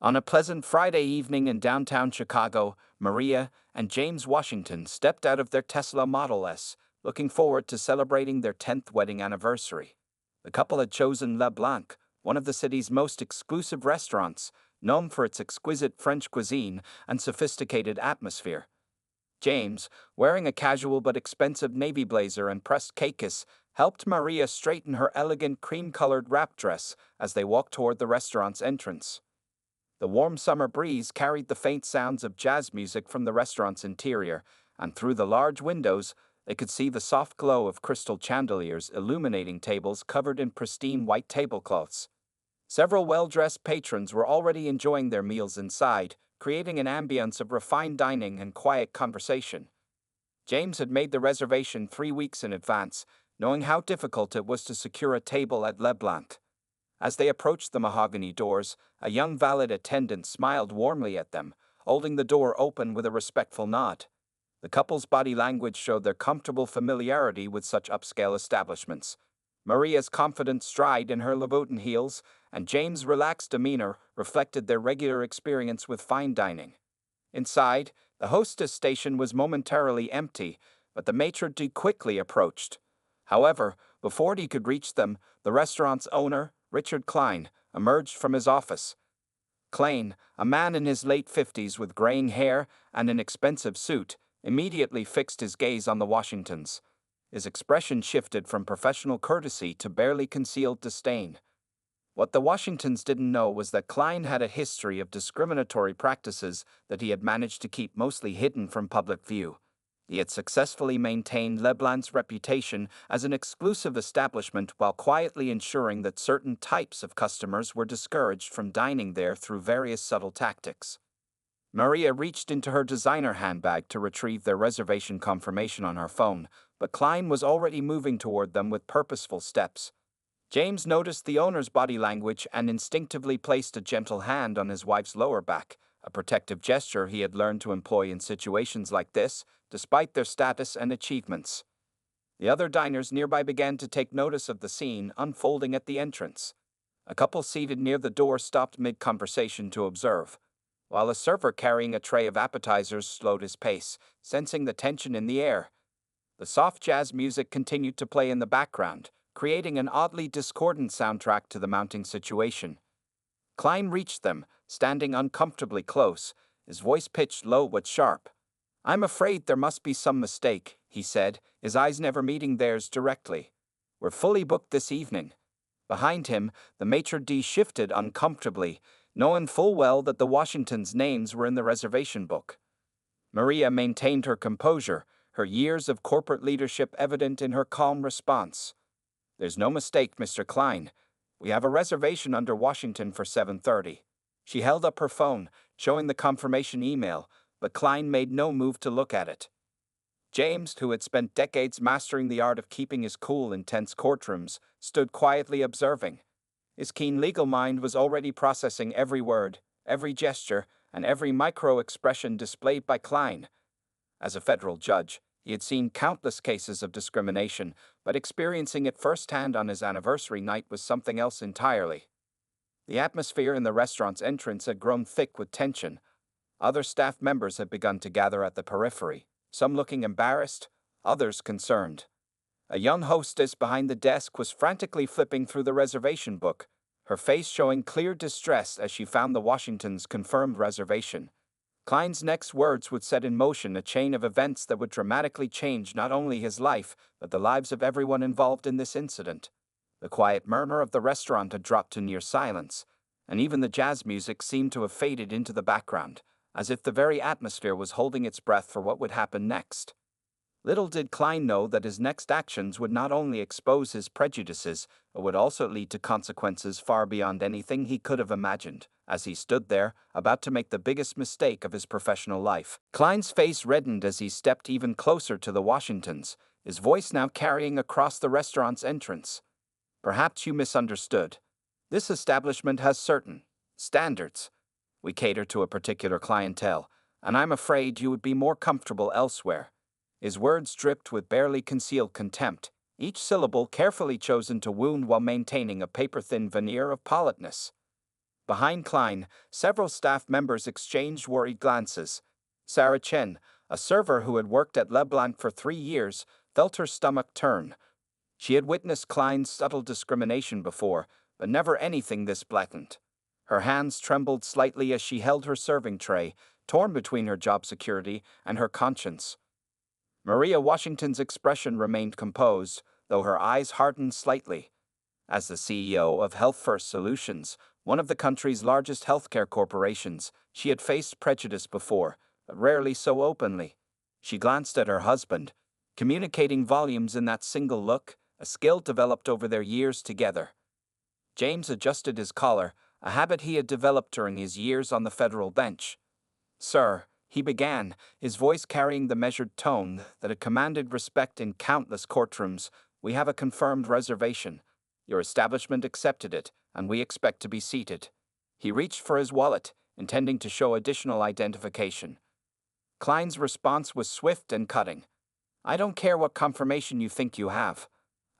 On a pleasant Friday evening in downtown Chicago, Maria and James Washington stepped out of their Tesla Model S, looking forward to celebrating their 10th wedding anniversary. The couple had chosen Le Blanc, one of the city's most exclusive restaurants, known for its exquisite French cuisine and sophisticated atmosphere. James, wearing a casual but expensive navy blazer and pressed caicos, helped Maria straighten her elegant cream-colored wrap dress as they walked toward the restaurant's entrance. The warm summer breeze carried the faint sounds of jazz music from the restaurant's interior, and through the large windows, they could see the soft glow of crystal chandeliers illuminating tables covered in pristine white tablecloths. Several well-dressed patrons were already enjoying their meals inside, creating an ambience of refined dining and quiet conversation. James had made the reservation 3 weeks in advance, knowing how difficult it was to secure a table at Le Blanc. As they approached the mahogany doors, a young valet attendant smiled warmly at them, holding the door open with a respectful nod. The couple's body language showed their comfortable familiarity with such upscale establishments. Maria's confident stride in her Louboutin heels and James' relaxed demeanor reflected their regular experience with fine dining. Inside, the hostess station was momentarily empty, but the maitre d' quickly approached. However, before he could reach them, the restaurant's owner, Richard Klein, emerged from his office. Klein, a man in his late 50s with graying hair and an expensive suit, immediately fixed his gaze on the Washingtons. His expression shifted from professional courtesy to barely concealed disdain. What the Washingtons didn't know was that Klein had a history of discriminatory practices that he had managed to keep mostly hidden from public view. He had successfully maintained Le Blanc's reputation as an exclusive establishment while quietly ensuring that certain types of customers were discouraged from dining there through various subtle tactics. Maria reached into her designer handbag to retrieve their reservation confirmation on her phone, but Klein was already moving toward them with purposeful steps. James noticed the owner's body language and instinctively placed a gentle hand on his wife's lower back, a protective gesture he had learned to employ in situations like this, despite their status and achievements. The other diners nearby began to take notice of the scene unfolding at the entrance. A couple seated near the door stopped mid-conversation to observe, while a server carrying a tray of appetizers slowed his pace, sensing the tension in the air. The soft jazz music continued to play in the background, creating an oddly discordant soundtrack to the mounting situation. Klein reached them, standing uncomfortably close, his voice pitched low but sharp. "I'm afraid there must be some mistake," he said, his eyes never meeting theirs directly. "We're fully booked this evening." Behind him, the maitre d' shifted uncomfortably, knowing full well that the Washingtons' names were in the reservation book. Maria maintained her composure, her years of corporate leadership evident in her calm response. "There's no mistake, Mr. Klein. We have a reservation under Washington for 7:30. She held up her phone, showing the confirmation email, but Klein made no move to look at it. James, who had spent decades mastering the art of keeping his cool in tense courtrooms, stood quietly observing. His keen legal mind was already processing every word, every gesture, and every micro-expression displayed by Klein. As a federal judge, he had seen countless cases of discrimination, but experiencing it firsthand on his anniversary night was something else entirely. The atmosphere in the restaurant's entrance had grown thick with tension. Other staff members had begun to gather at the periphery, some looking embarrassed, others concerned. A young hostess behind the desk was frantically flipping through the reservation book, her face showing clear distress as she found the Washingtons' confirmed reservation. Klein's next words would set in motion a chain of events that would dramatically change not only his life, but the lives of everyone involved in this incident. The quiet murmur of the restaurant had dropped to near silence, and even the jazz music seemed to have faded into the background, as if the very atmosphere was holding its breath for what would happen next. Little did Klein know that his next actions would not only expose his prejudices, but would also lead to consequences far beyond anything he could have imagined, as he stood there, about to make the biggest mistake of his professional life. Klein's face reddened as he stepped even closer to the Washingtons, his voice now carrying across the restaurant's entrance. "Perhaps you misunderstood. This establishment has certain standards. We cater to a particular clientele, and I'm afraid you would be more comfortable elsewhere." His words dripped with barely concealed contempt, each syllable carefully chosen to wound while maintaining a paper-thin veneer of politeness. Behind Klein, several staff members exchanged worried glances. Sarah Chen, a server who had worked at LeBlanc for 3 years, felt her stomach turn. She had witnessed Klein's subtle discrimination before, but never anything this blatant. Her hands trembled slightly as she held her serving tray, torn between her job security and her conscience. Maria Washington's expression remained composed, though her eyes hardened slightly. As the CEO of Health First Solutions, one of the country's largest healthcare corporations, she had faced prejudice before, but rarely so openly. She glanced at her husband, communicating volumes in that single look, a skill developed over their years together. James adjusted his collar, a habit he had developed during his years on the federal bench. "Sir," he began, his voice carrying the measured tone that had commanded respect in countless courtrooms, "we have a confirmed reservation. Your establishment accepted it, and we expect to be seated." He reached for his wallet, intending to show additional identification. Klein's response was swift and cutting. "I don't care what confirmation you think you have.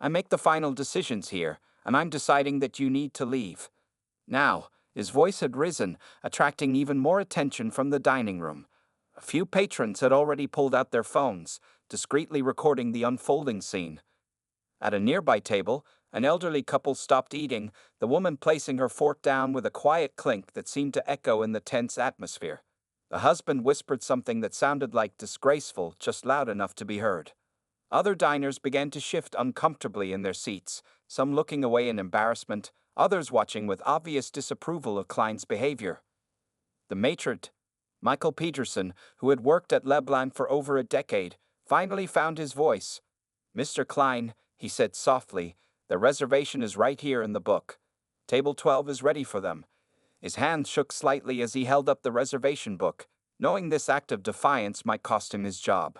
I make the final decisions here, and I'm deciding that you need to leave." Now, his voice had risen, attracting even more attention from the dining room. A few patrons had already pulled out their phones, discreetly recording the unfolding scene. At a nearby table, an elderly couple stopped eating, the woman placing her fork down with a quiet clink that seemed to echo in the tense atmosphere. The husband whispered something that sounded like disgraceful, just loud enough to be heard. Other diners began to shift uncomfortably in their seats, some looking away in embarrassment, others watching with obvious disapproval of Klein's behavior. The maitre, Michael Peterson, who had worked at LeBlanc for over a decade, finally found his voice. "Mr. Klein," he said softly, "the reservation is right here in the book. Table 12 is ready for them." His hand shook slightly as he held up the reservation book, knowing this act of defiance might cost him his job.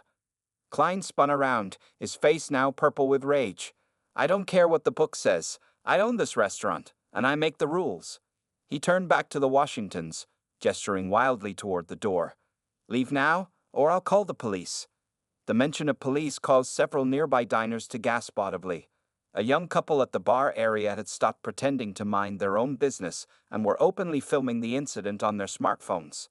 Klein spun around, his face now purple with rage. "I don't care what the book says. I own this restaurant, and I make the rules." He turned back to the Washingtons, gesturing wildly toward the door. "Leave now, or I'll call the police." The mention of police caused several nearby diners to gasp audibly. A young couple at the bar area had stopped pretending to mind their own business and were openly filming the incident on their smartphones.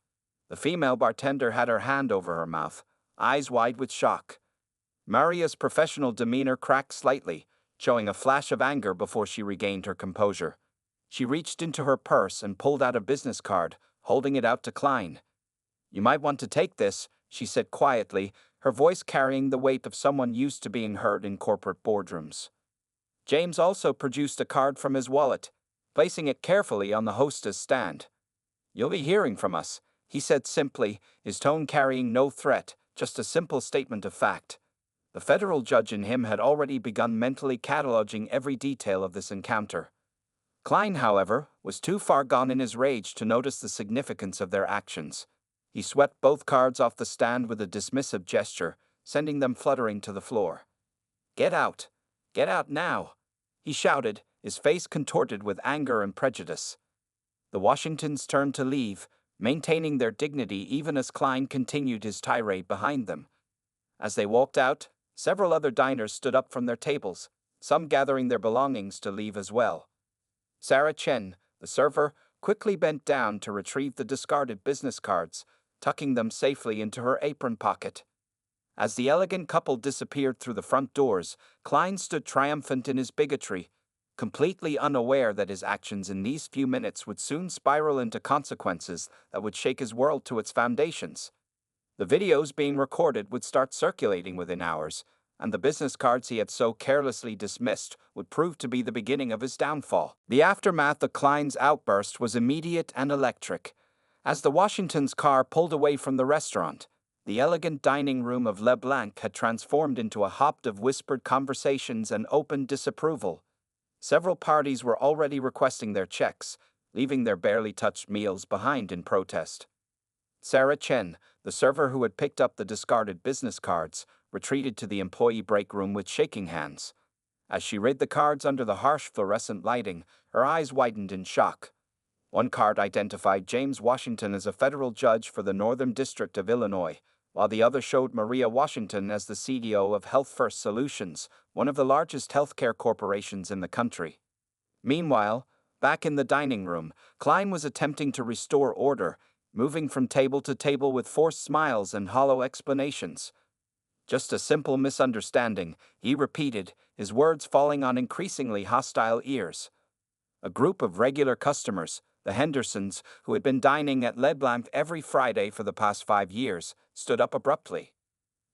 The female bartender had her hand over her mouth, eyes wide with shock. Maria's professional demeanor cracked slightly, showing a flash of anger before she regained her composure. She reached into her purse and pulled out a business card, holding it out to Klein. "You might want to take this," she said quietly, her voice carrying the weight of someone used to being heard in corporate boardrooms. James also produced a card from his wallet, placing it carefully on the hostess stand. "You'll be hearing from us," he said simply, his tone carrying no threat, just a simple statement of fact. The federal judge in him had already begun mentally cataloging every detail of this encounter. Klein, however, was too far gone in his rage to notice the significance of their actions. He swept both cards off the stand with a dismissive gesture, sending them fluttering to the floor. "Get out! Get out now!" he shouted, his face contorted with anger and prejudice. The Washingtons turned to leave, maintaining their dignity even as Klein continued his tirade behind them. As they walked out, several other diners stood up from their tables, some gathering their belongings to leave as well. Sarah Chen, the server, quickly bent down to retrieve the discarded business cards, tucking them safely into her apron pocket. As the elegant couple disappeared through the front doors, Klein stood triumphant in his bigotry, completely unaware that his actions in these few minutes would soon spiral into consequences that would shake his world to its foundations. The videos being recorded would start circulating within hours, and the business cards he had so carelessly dismissed would prove to be the beginning of his downfall. The aftermath of Klein's outburst was immediate and electric. As the Washingtons' car pulled away from the restaurant, the elegant dining room of LeBlanc had transformed into a haunt of whispered conversations and open disapproval. Several parties were already requesting their checks, leaving their barely touched meals behind in protest. Sarah Chen, the server who had picked up the discarded business cards, retreated to the employee break room with shaking hands. As she read the cards under the harsh fluorescent lighting, her eyes widened in shock. One card identified James Washington as a federal judge for the Northern District of Illinois, while the other showed Maria Washington as the CEO of Health First Solutions, one of the largest healthcare corporations in the country. Meanwhile, Back in the dining room, Klein was attempting to restore order, moving from table to table with forced smiles and hollow explanations. Just a simple misunderstanding, he repeated, his words falling on increasingly hostile ears. A group of regular customers, the Hendersons, who had been dining at Le Blanc every Friday for the past 5 years, stood up abruptly.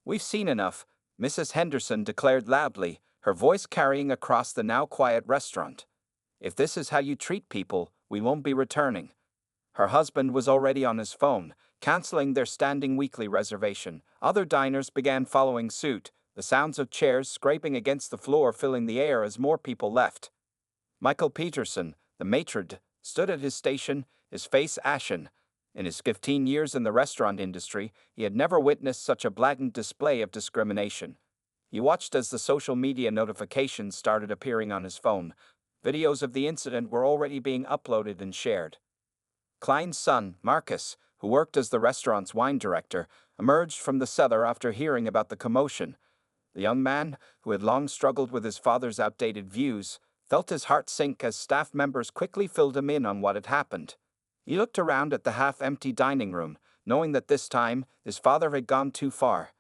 "We've seen enough," Mrs. Henderson declared loudly, her voice carrying across the now quiet restaurant. "If this is how you treat people, we won't be returning." Her husband was already on his phone, canceling their standing weekly reservation. Other diners began following suit, the sounds of chairs scraping against the floor filling the air as more people left. Michael Peterson, the maitre d', stood at his station, his face ashen. In his 15 years in the restaurant industry, he had never witnessed such a blatant display of discrimination. He watched as the social media notifications started appearing on his phone. Videos of the incident were already being uploaded and shared. Klein's son, Marcus, who worked as the restaurant's wine director, emerged from the cellar after hearing about the commotion. The young man, who had long struggled with his father's outdated views, felt his heart sink as staff members quickly filled him in on what had happened. He looked around at the half-empty dining room, knowing that this time his father had gone too far.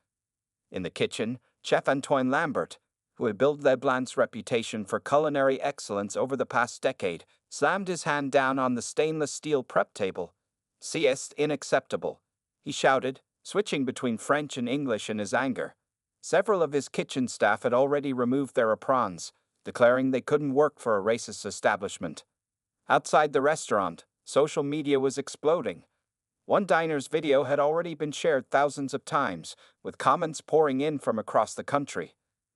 In the kitchen, Chef Antoine Lambert, who had built Le Blanc's reputation for culinary excellence over the past decade, slammed his hand down on the stainless steel prep table. "C'est unacceptable," he shouted, switching between French and English in his anger. Several of his kitchen staff had already removed their aprons, declaring they couldn't work for a racist establishment. Outside the restaurant, social media was exploding. One diner's video had already been shared thousands of times, with comments pouring in from across the country.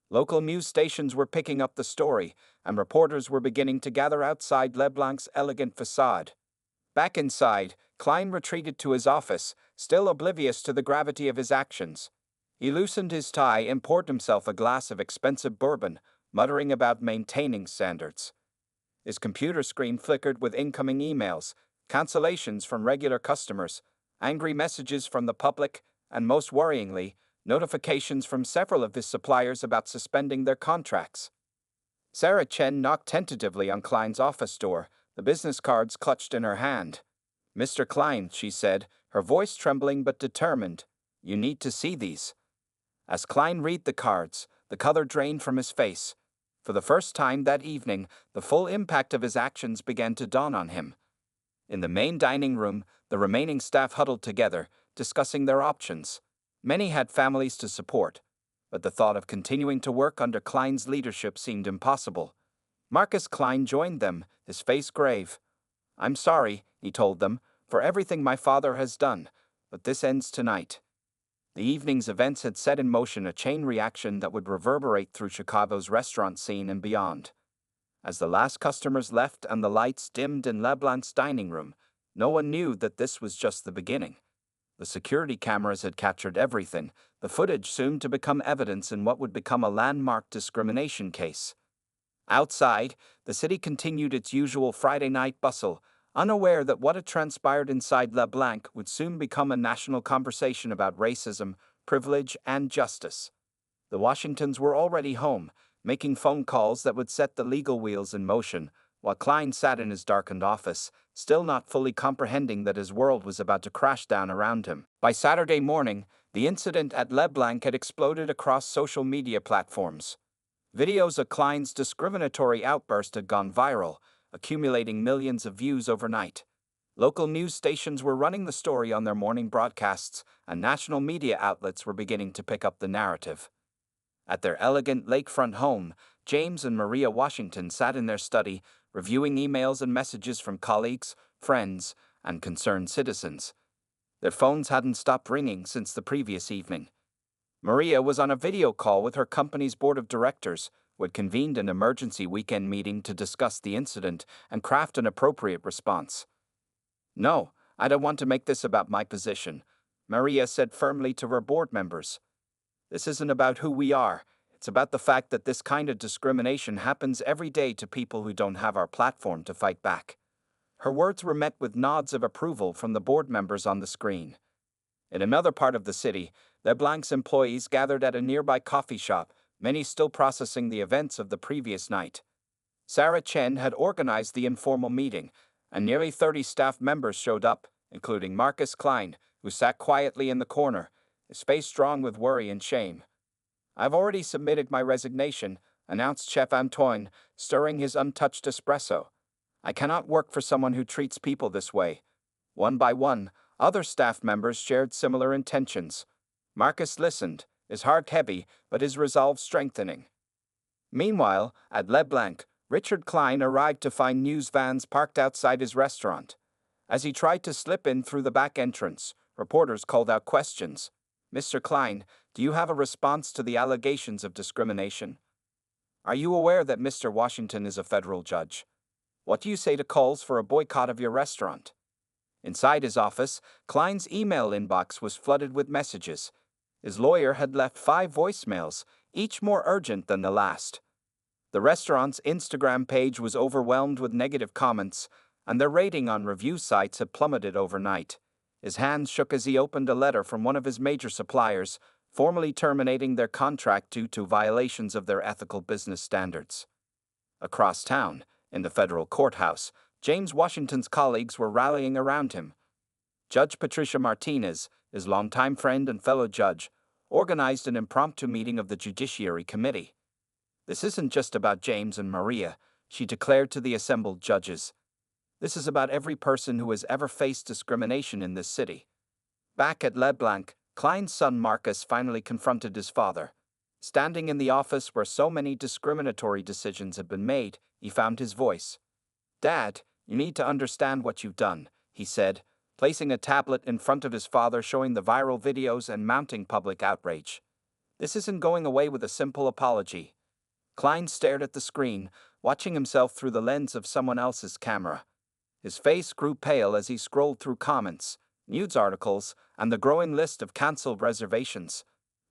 Local news stations were picking up the story, and reporters were beginning to gather outside Le Blanc's elegant facade. Back inside, Klein retreated to his office, still oblivious to the gravity of his actions. He loosened his tie and poured himself a glass of expensive bourbon, muttering about maintaining standards. His computer screen flickered with incoming emails, cancellations from regular customers, angry messages from the public, and most worryingly, notifications from several of his suppliers about suspending their contracts. Sarah Chen knocked tentatively on Klein's office door, the business cards clutched in her hand. "Mr. Klein," she said, her voice trembling but determined, "you need to see these." As Klein read the cards, the color drained from his face. For the first time that evening, the full impact of his actions began to dawn on him. In the main dining room, the remaining staff huddled together, discussing their options. Many had families to support, but the thought of continuing to work under Klein's leadership seemed impossible. Marcus Klein joined them, his face grave. "I'm sorry," he told them, "for everything my father has done, but this ends tonight." The evening's events had set in motion a chain reaction that would reverberate through Chicago's restaurant scene and beyond. As the last customers left and the lights dimmed in Le Blanc's dining room, no one knew that this was just the beginning. The security cameras had captured everything, the footage soon to become evidence in what would become a landmark discrimination case. Outside, the city continued its usual Friday night bustle, unaware that what had transpired inside Le Blanc would soon become a national conversation about racism, privilege, and justice. The Washingtons were already home, making phone calls that would set the legal wheels in motion, while Klein sat in his darkened office, still not fully comprehending that his world was about to crash down around him. By Saturday morning, the incident at Le Blanc had exploded across social media platforms. Videos of Klein's discriminatory outburst had gone viral, accumulating millions of views overnight. Local news stations were running the story on their morning broadcasts, and national media outlets were beginning to pick up the narrative. At their elegant lakefront home, James and Maria Washington sat in their study, reviewing emails and messages from colleagues, friends, and concerned citizens. Their phones hadn't stopped ringing since the previous evening. Maria was on a video call with her company's board of directors, who had convened an emergency weekend meeting to discuss the incident and craft an appropriate response. "No, I don't want to make this about my position," Maria said firmly to her board members. "This isn't about who we are. It's about the fact that this kind of discrimination happens every day to people who don't have our platform to fight back." Her words were met with nods of approval from the board members on the screen. In another part of the city, Le Blanc's employees gathered at a nearby coffee shop, many still processing the events of the previous night. Sarah Chen had organized the informal meeting, and nearly 30 staff members showed up, including Marcus Klein, who sat quietly in the corner, his face drawn with worry and shame. "I've already submitted my resignation," announced Chef Antoine, stirring his untouched espresso. "I cannot work for someone who treats people this way." One by one, other staff members shared similar intentions. Marcus listened, his heart heavy, but his resolve strengthening. Meanwhile, at Le Blanc, Richard Klein arrived to find news vans parked outside his restaurant. As he tried to slip in through the back entrance, reporters called out questions. "Mr. Klein, do you have a response to the allegations of discrimination? Are you aware that Mr. Washington is a federal judge? What do you say to calls for a boycott of your restaurant?" Inside his office, Klein's email inbox was flooded with messages. His lawyer had left 5 voicemails, each more urgent than the last. The restaurant's Instagram page was overwhelmed with negative comments, and their rating on review sites had plummeted overnight. His hands shook as he opened a letter from one of his major suppliers, formally terminating their contract due to violations of their ethical business standards. Across town, in the federal courthouse, James Washington's colleagues were rallying around him. Judge Patricia Martinez, his longtime friend and fellow judge, organized an impromptu meeting of the Judiciary Committee. "This isn't just about James and Maria," she declared to the assembled judges. "This is about every person who has ever faced discrimination in this city." Back at Le Blanc, Klein's son Marcus finally confronted his father. Standing in the office where so many discriminatory decisions had been made, he found his voice. "Dad, you need to understand what you've done," he said, placing a tablet in front of his father showing the viral videos and mounting public outrage. "This isn't going away with a simple apology." Klein stared at the screen, watching himself through the lens of someone else's camera. His face grew pale as he scrolled through comments, news articles, and the growing list of cancelled reservations.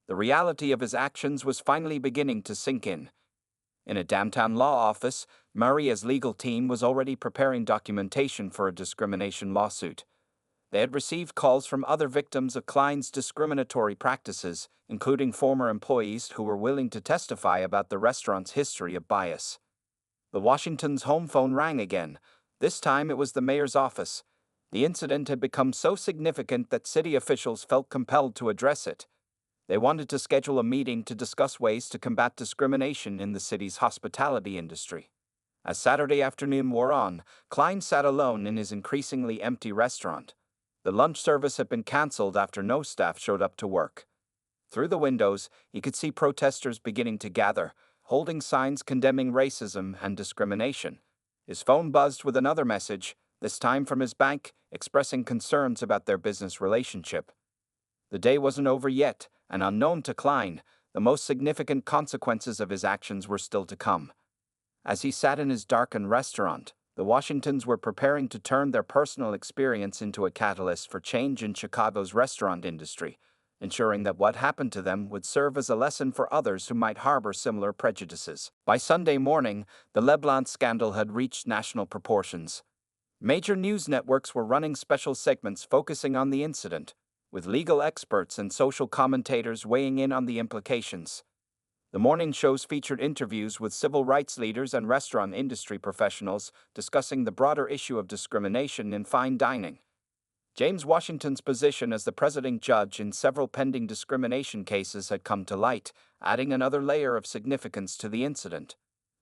The reality of his actions was finally beginning to sink in. In a downtown law office, Maria's legal team was already preparing documentation for a discrimination lawsuit. They had received calls from other victims of Klein's discriminatory practices, including former employees who were willing to testify about the restaurant's history of bias. The Washington's home phone rang again. This time it was the mayor's office. The incident had become so significant that city officials felt compelled to address it. They wanted to schedule a meeting to discuss ways to combat discrimination in the city's hospitality industry. As Saturday afternoon wore on, Klein sat alone in his increasingly empty restaurant. The lunch service had been canceled after no staff showed up to work. Through the windows, he could see protesters beginning to gather, holding signs condemning racism and discrimination. His phone buzzed with another message, this time from his bank, expressing concerns about their business relationship. The day wasn't over yet, and unknown to Klein, the most significant consequences of his actions were still to come. As he sat in his darkened restaurant, the Washingtons were preparing to turn their personal experience into a catalyst for change in Chicago's restaurant industry, ensuring that what happened to them would serve as a lesson for others who might harbor similar prejudices. By Sunday morning, the Le Blanc scandal had reached national proportions. Major news networks were running special segments focusing on the incident, with legal experts and social commentators weighing in on the implications. The morning shows featured interviews with civil rights leaders and restaurant industry professionals discussing the broader issue of discrimination in fine dining. James Washington's position as the presiding judge in several pending discrimination cases had come to light, adding another layer of significance to the incident.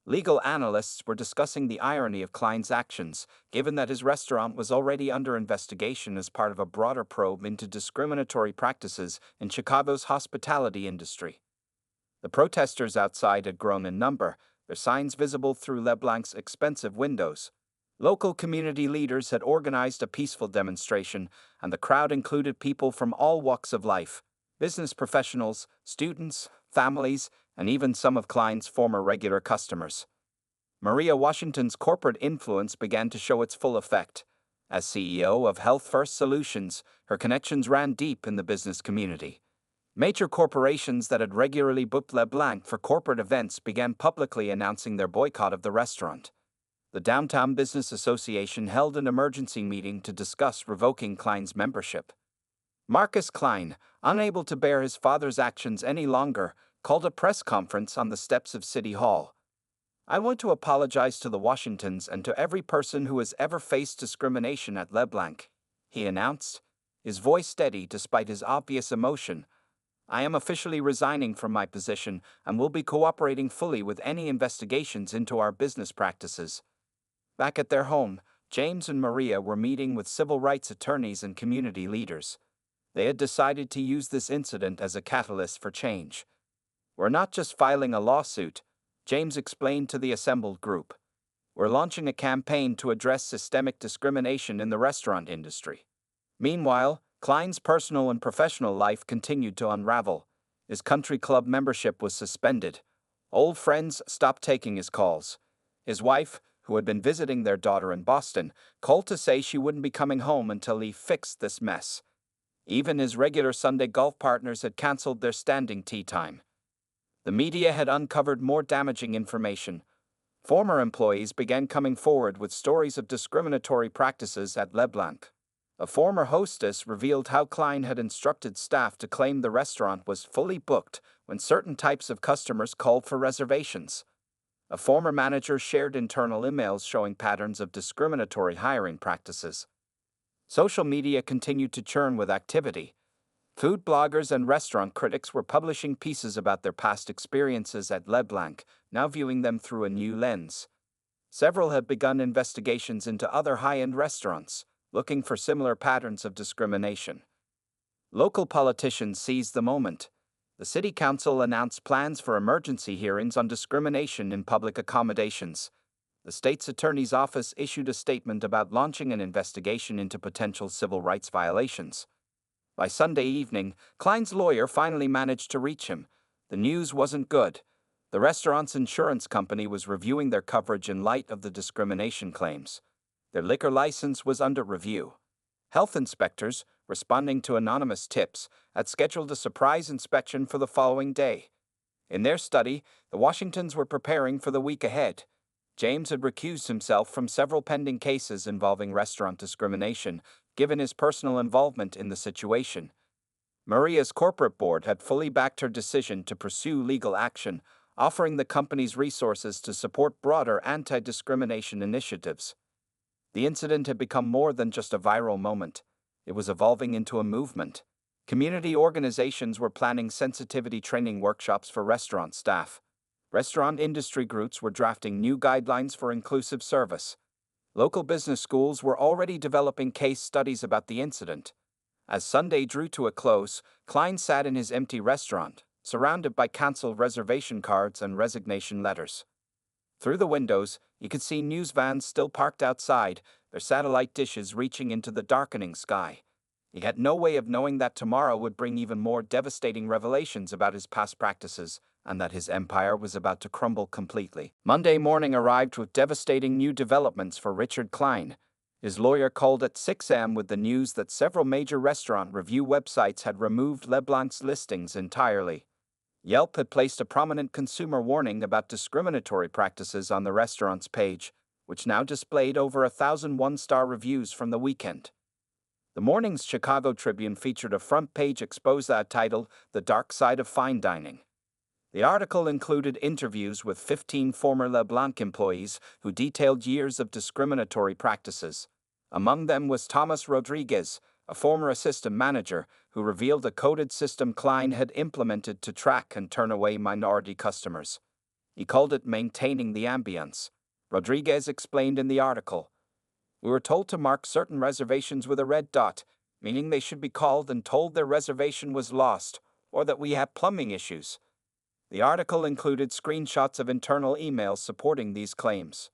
Legal analysts were discussing the irony of Klein's actions, given that his restaurant was already under investigation as part of a broader probe into discriminatory practices in Chicago's hospitality industry. The protesters outside had grown in number, their signs visible through Le Blanc's expensive windows. Local community leaders had organized a peaceful demonstration, and the crowd included people from all walks of life: business professionals, students, families, and even some of Klein's former regular customers. Maria Washington's corporate influence began to show its full effect. As CEO of Health First Solutions, her connections ran deep in the business community. Major corporations that had regularly booked Le Blanc for corporate events began publicly announcing their boycott of the restaurant. The Downtown Business Association held an emergency meeting to discuss revoking Klein's membership. Marcus Klein, unable to bear his father's actions any longer, called a press conference on the steps of City Hall. I want to apologize to the Washingtons and to every person who has ever faced discrimination at LeBlanc, he announced, his voice steady despite his obvious emotion. I am officially resigning from my position and will be cooperating fully with any investigations into our business practices. Back at their home, James and Maria were meeting with civil rights attorneys and community leaders. They had decided to use this incident as a catalyst for change. We're not just filing a lawsuit, James explained to the assembled group. We're launching a campaign to address systemic discrimination in the restaurant industry. Meanwhile, Klein's personal and professional life continued to unravel. His country club membership was suspended. Old friends stopped taking his calls. His wife, who had been visiting their daughter in Boston, called to say she wouldn't be coming home until he fixed this mess. Even his regular Sunday golf partners had canceled their standing tee time. The media had uncovered more damaging information. Former employees began coming forward with stories of discriminatory practices at LeBlanc. A former hostess revealed how Klein had instructed staff to claim the restaurant was fully booked when certain types of customers called for reservations. A former manager shared internal emails showing patterns of discriminatory hiring practices. Social media continued to churn with activity. Food bloggers and restaurant critics were publishing pieces about their past experiences at LeBlanc, now viewing them through a new lens. Several had begun investigations into other high-end restaurants, looking for similar patterns of discrimination. Local politicians seized the moment. The City Council announced plans for emergency hearings on discrimination in public accommodations. The state's attorney's office issued a statement about launching an investigation into potential civil rights violations. By Sunday evening, Klein's lawyer finally managed to reach him. The news wasn't good. The restaurant's insurance company was reviewing their coverage in light of the discrimination claims. Their liquor license was under review. Health inspectors, responding to anonymous tips, had scheduled a surprise inspection for the following day. In their study, the Washingtons were preparing for the week ahead. James had recused himself from several pending cases involving restaurant discrimination, given his personal involvement in the situation. Maria's corporate board had fully backed her decision to pursue legal action, offering the company's resources to support broader anti-discrimination initiatives. The incident had become more than just a viral moment. It was evolving into a movement. Community organizations were planning sensitivity training workshops for restaurant staff. Restaurant industry groups were drafting new guidelines for inclusive service. Local business schools were already developing case studies about the incident. As Sunday drew to a close, Klein sat in his empty restaurant, surrounded by canceled reservation cards and resignation letters. Through the windows, you could see news vans still parked outside, their satellite dishes reaching into the darkening sky. He had no way of knowing that tomorrow would bring even more devastating revelations about his past practices, and that his empire was about to crumble completely. Monday morning arrived with devastating new developments for Richard Klein. His lawyer called at 6 a.m. with the news that several major restaurant review websites had removed LeBlanc's listings entirely. Yelp had placed a prominent consumer warning about discriminatory practices on the restaurant's page, which now displayed over 1,000 one-star reviews from the weekend. The morning's Chicago Tribune featured a front-page expose titled "The Dark Side of Fine Dining." The article included interviews with 15 former LeBlanc employees who detailed years of discriminatory practices. Among them was Thomas Rodriguez, a former assistant manager, who revealed a coded system Klein had implemented to track and turn away minority customers. He called it maintaining the ambience. Rodriguez explained in the article, "We were told to mark certain reservations with a red dot, meaning they should be called and told their reservation was lost, or that we had plumbing issues." The article included screenshots of internal emails supporting these claims.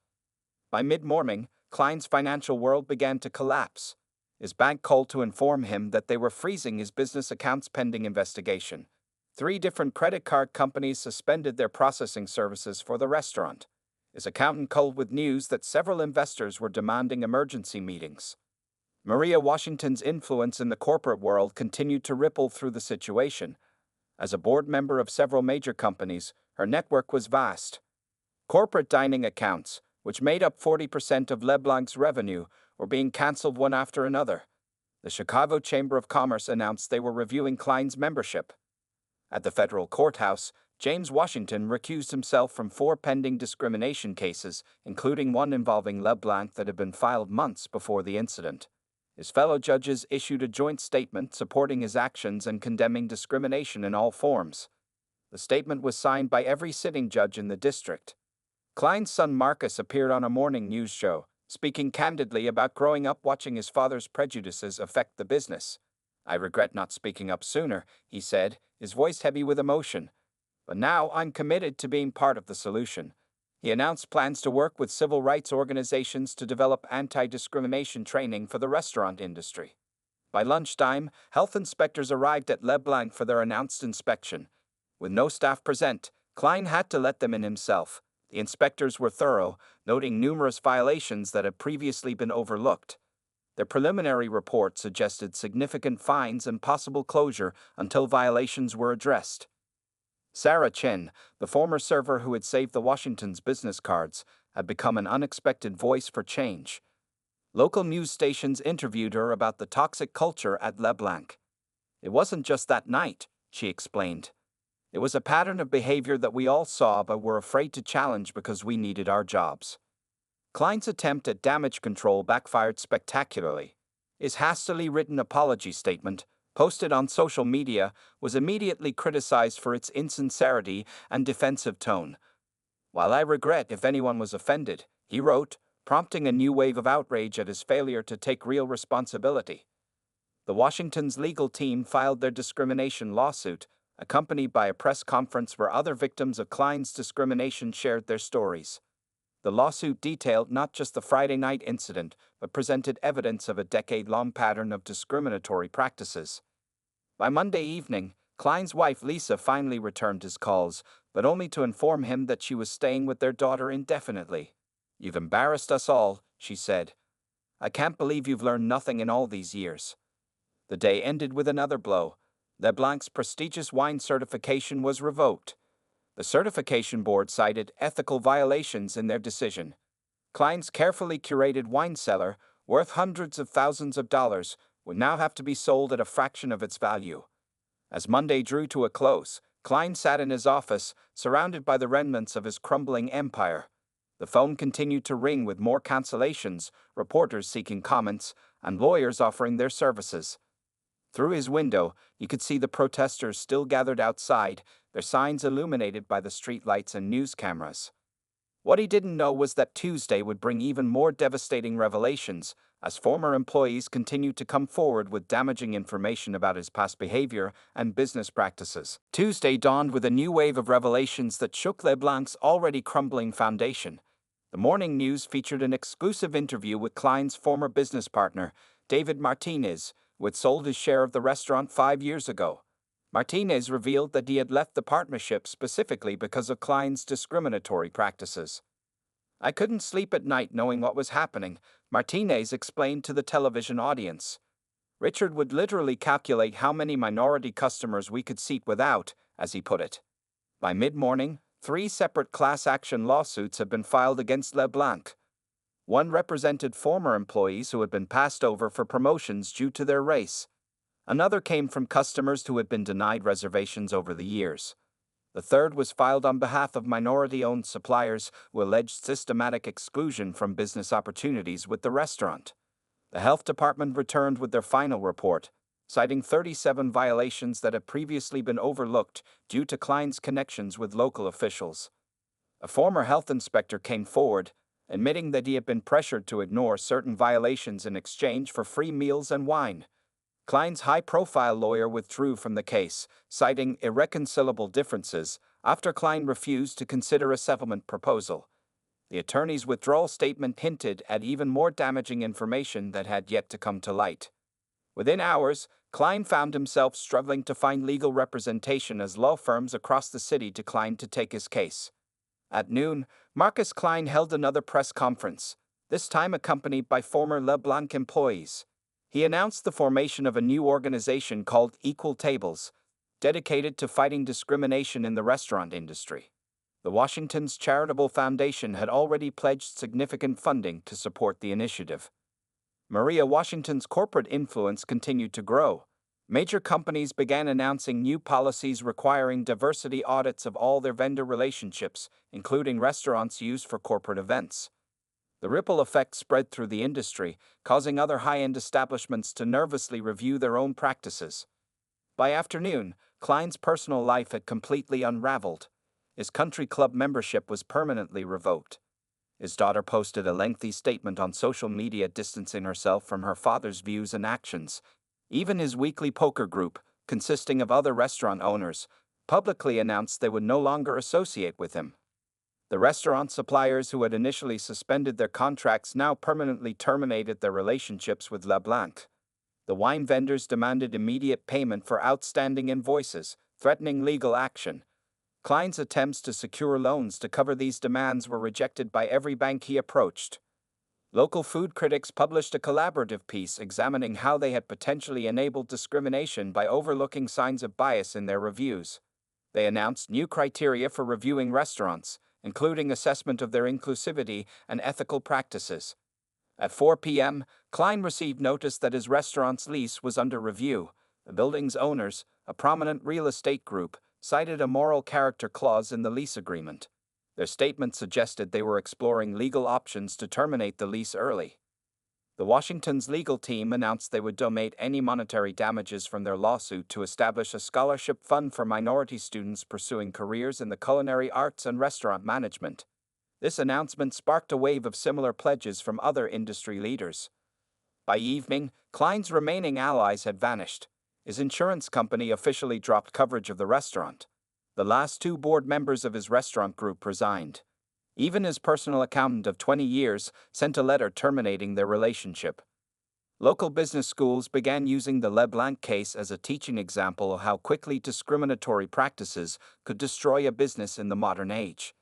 By mid-morning, Klein's financial world began to collapse. His bank called to inform him that they were freezing his business accounts pending investigation. 3 different credit card companies suspended their processing services for the restaurant. His accountant called with news that several investors were demanding emergency meetings. Maria Washington's influence in the corporate world continued to ripple through the situation. As a board member of several major companies, her network was vast. Corporate dining accounts, which made up 40% of LeBlanc's revenue, were being canceled one after another. The Chicago Chamber of Commerce announced they were reviewing Klein's membership. At the federal courthouse, James Washington recused himself from 4 pending discrimination cases, including one involving LeBlanc that had been filed months before the incident. His fellow judges issued a joint statement supporting his actions and condemning discrimination in all forms. The statement was signed by every sitting judge in the district. Klein's son Marcus appeared on a morning news show, speaking candidly about growing up watching his father's prejudices affect the business. "I regret not speaking up sooner," he said, his voice heavy with emotion. "But now I'm committed to being part of the solution." He announced plans to work with civil rights organizations to develop anti-discrimination training for the restaurant industry. By lunchtime, health inspectors arrived at LeBlanc for their announced inspection. With no staff present, Klein had to let them in himself. The inspectors were thorough, noting numerous violations that had previously been overlooked. Their preliminary report suggested significant fines and possible closure until violations were addressed. Sarah Chen, the former server who had saved the Washington's business cards, had become an unexpected voice for change. Local news stations interviewed her about the toxic culture at LeBlanc. "It wasn't just that night," she explained. "It was a pattern of behavior that we all saw but were afraid to challenge because we needed our jobs." Klein's attempt at damage control backfired spectacularly. His hastily written apology statement, posted on social media, was immediately criticized for its insincerity and defensive tone. "While I regret if anyone was offended," he wrote, prompting a new wave of outrage at his failure to take real responsibility. The Washington's legal team filed their discrimination lawsuit, accompanied by a press conference where other victims of Klein's discrimination shared their stories. The lawsuit detailed not just the Friday night incident, but presented evidence of a decade-long pattern of discriminatory practices. By Monday evening, Klein's wife Lisa finally returned his calls, but only to inform him that she was staying with their daughter indefinitely. "You've embarrassed us all," she said. "I can't believe you've learned nothing in all these years." The day ended with another blow. LeBlanc's prestigious wine certification was revoked. The certification board cited ethical violations in their decision. Klein's carefully curated wine cellar, worth hundreds of thousands of dollars, would now have to be sold at a fraction of its value. As Monday drew to a close, Klein sat in his office, surrounded by the remnants of his crumbling empire. The phone continued to ring with more cancellations, reporters seeking comments, and lawyers offering their services. Through his window, you could see the protesters still gathered outside, their signs illuminated by the streetlights and news cameras. What he didn't know was that Tuesday would bring even more devastating revelations, as former employees continued to come forward with damaging information about his past behavior and business practices. Tuesday dawned with a new wave of revelations that shook LeBlanc's already crumbling foundation. The morning news featured an exclusive interview with Klein's former business partner, David Martinez, who had sold his share of the restaurant 5 years ago. Martinez revealed that he had left the partnership specifically because of Klein's discriminatory practices. "I couldn't sleep at night knowing what was happening," Martinez explained to the television audience. "Richard would literally calculate how many minority customers we could seat without," as he put it. By mid-morning, 3 separate class action lawsuits had been filed against LeBlanc. One represented former employees who had been passed over for promotions due to their race. Another came from customers who had been denied reservations over the years. The third was filed on behalf of minority-owned suppliers who alleged systematic exclusion from business opportunities with the restaurant. The health department returned with their final report, citing 37 violations that had previously been overlooked due to Klein's connections with local officials. A former health inspector came forward, admitting that he had been pressured to ignore certain violations in exchange for free meals and wine. Klein's high-profile lawyer withdrew from the case, citing irreconcilable differences after Klein refused to consider a settlement proposal. The attorney's withdrawal statement hinted at even more damaging information that had yet to come to light. Within hours, Klein found himself struggling to find legal representation as law firms across the city declined to take his case. At noon, Marcus Klein held another press conference, this time accompanied by former LeBlanc employees. He announced the formation of a new organization called Equal Tables, dedicated to fighting discrimination in the restaurant industry. The Washington's Charitable Foundation had already pledged significant funding to support the initiative. Maria Washington's corporate influence continued to grow. Major companies began announcing new policies requiring diversity audits of all their vendor relationships, including restaurants used for corporate events. The ripple effect spread through the industry, causing other high-end establishments to nervously review their own practices. By afternoon, Klein's personal life had completely unraveled. His country club membership was permanently revoked. His daughter posted a lengthy statement on social media distancing herself from her father's views and actions. Even his weekly poker group, consisting of other restaurant owners, publicly announced they would no longer associate with him. The restaurant suppliers who had initially suspended their contracts now permanently terminated their relationships with LeBlanc. The wine vendors demanded immediate payment for outstanding invoices, threatening legal action. Klein's attempts to secure loans to cover these demands were rejected by every bank he approached. Local food critics published a collaborative piece examining how they had potentially enabled discrimination by overlooking signs of bias in their reviews. They announced new criteria for reviewing restaurants, including assessment of their inclusivity and ethical practices. At 4 p.m., Klein received notice that his restaurant's lease was under review. The building's owners, a prominent real estate group, cited a moral character clause in the lease agreement. Their statement suggested they were exploring legal options to terminate the lease early. The Washington's legal team announced they would donate any monetary damages from their lawsuit to establish a scholarship fund for minority students pursuing careers in the culinary arts and restaurant management. This announcement sparked a wave of similar pledges from other industry leaders. By evening, Klein's remaining allies had vanished. His insurance company officially dropped coverage of the restaurant. The last two board members of his restaurant group resigned. Even his personal accountant of 20 years sent a letter terminating their relationship. Local business schools began using the LeBlanc case as a teaching example of how quickly discriminatory practices could destroy a business in the modern age.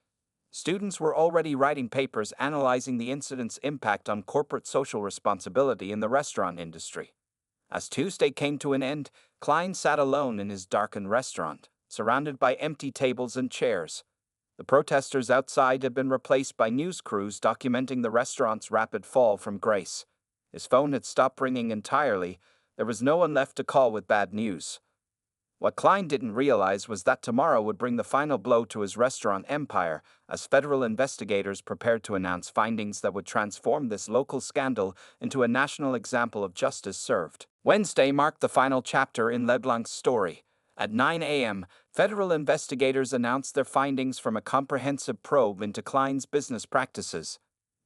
Students were already writing papers analyzing the incident's impact on corporate social responsibility in the restaurant industry. As Tuesday came to an end, Klein sat alone in his darkened restaurant, surrounded by empty tables and chairs. The protesters outside had been replaced by news crews documenting the restaurant's rapid fall from grace. His phone had stopped ringing entirely. There was no one left to call with bad news. What Klein didn't realize was that tomorrow would bring the final blow to his restaurant empire, as federal investigators prepared to announce findings that would transform this local scandal into a national example of justice served. Wednesday marked the final chapter in LeBlanc's story. At 9 a.m., federal investigators announced their findings from a comprehensive probe into Klein's business practices.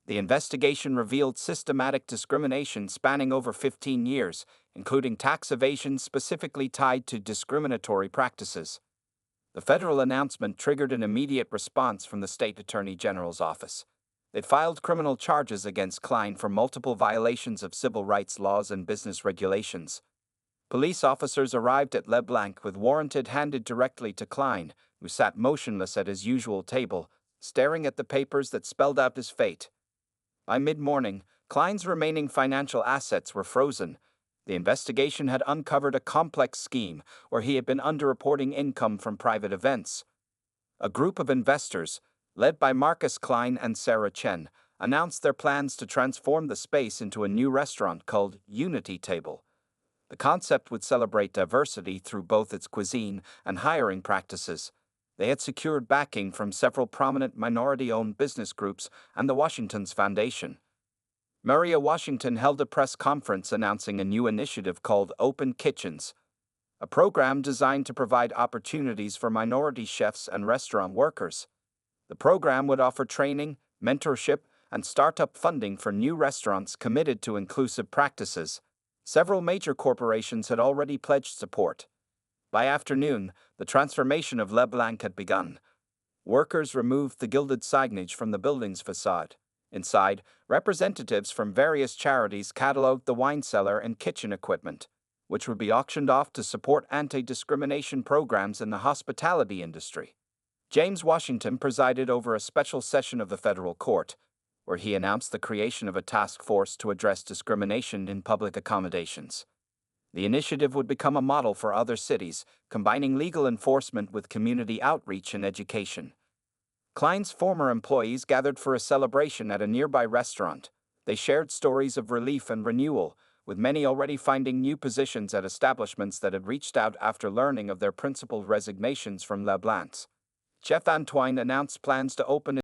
The investigation revealed systematic discrimination spanning over 15 years, including tax evasion specifically tied to discriminatory practices. The federal announcement triggered an immediate response from the state attorney general's office. They filed criminal charges against Klein for multiple violations of civil rights laws and business regulations. Police officers arrived at LeBlanc with warrants handed directly to Klein, who sat motionless at his usual table, staring at the papers that spelled out his fate. By mid-morning, Klein's remaining financial assets were frozen. The investigation had uncovered a complex scheme where he had been underreporting income from private events. A group of investors, led by Marcus Klein and Sarah Chen, announced their plans to transform the space into a new restaurant called Unity Table. The concept would celebrate diversity through both its cuisine and hiring practices. They had secured backing from several prominent minority-owned business groups and the Washington's Foundation. Maria Washington held a press conference announcing a new initiative called Open Kitchens, a program designed to provide opportunities for minority chefs and restaurant workers. The program would offer training, mentorship, and startup funding for new restaurants committed to inclusive practices. Several major corporations had already pledged support. By afternoon, the transformation of LeBlanc had begun. Workers removed the gilded signage from the building's facade. Inside, representatives from various charities cataloged the wine cellar and kitchen equipment, which would be auctioned off to support anti-discrimination programs in the hospitality industry. James Washington presided over a special session of the federal court, where he announced the creation of a task force to address discrimination in public accommodations. The initiative would become a model for other cities, combining legal enforcement with community outreach and education. Klein's former employees gathered for a celebration at a nearby restaurant. They shared stories of relief and renewal, with many already finding new positions at establishments that had reached out after learning of their principal resignations from La Blance. Chef Antoine announced plans to open